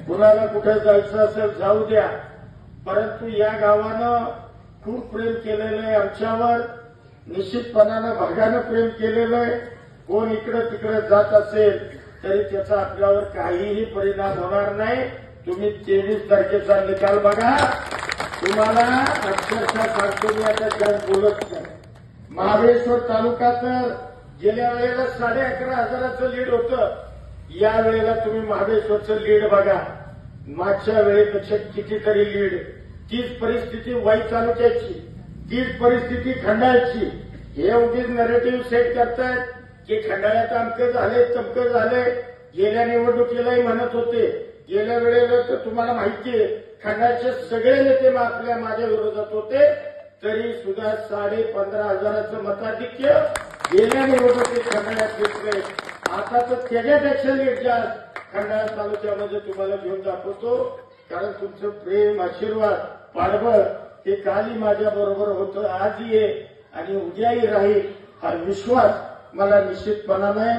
कुणाला कुठे जायचं असेल जाऊ द्या, परंतु या गावानं खूप प्रेम केलेलं आहे आमच्यावर, निश्चितपणानं भागानं प्रेम केलेलं आहे. कोण इकडं तिकडे जात असेल तरी त्याचा आपल्यावर काहीही परिणाम होणार नाही. तुम्ही 23 तारखेचा निकाल बघा. तुम्हाला अक्षरशः सांगतो मी, आता जास्त बोलत नाही. महाबळेश्वर तालुका तर गेल्या वेळेला 11,500 लीड होतं. या वेळेला तुम्ही महाबळेश्वरचं लीड बघा, मागच्या वेळेपेक्षा कितीतरी लीड. तीच परिस्थिती वाई तालुक्याची, तीच परिस्थिती खंडाळ्याची. हे उगीच नरेटिव्ह सेट करतायत की खंडाळ्यात अमकं झाले तमकं झाले. गेल्या निवडणुकीलाही म्हणत होते, गेल्या वेळेला तर तुम्हाला माहितीये खंडाळ्याचे सगळे नेते माझ्या विरोधात होते, तरी सुद्धा 15,500 मताधिक्य गेल्या निवडणुकीत खंडाळ्यात घेतले. आता तर त्याच्यापेक्षा लीड जास्त खंडाळा तालुक्यामध्ये तुम्हाला घेऊन दाखवतो. कारण तुमचं प्रेम, आशीर्वाद, पाठबळ हे कालही माझ्या बरोबर होतं, आजही आहे आणि उद्याही राहील. हा विश्वास मला निश्चितपणाने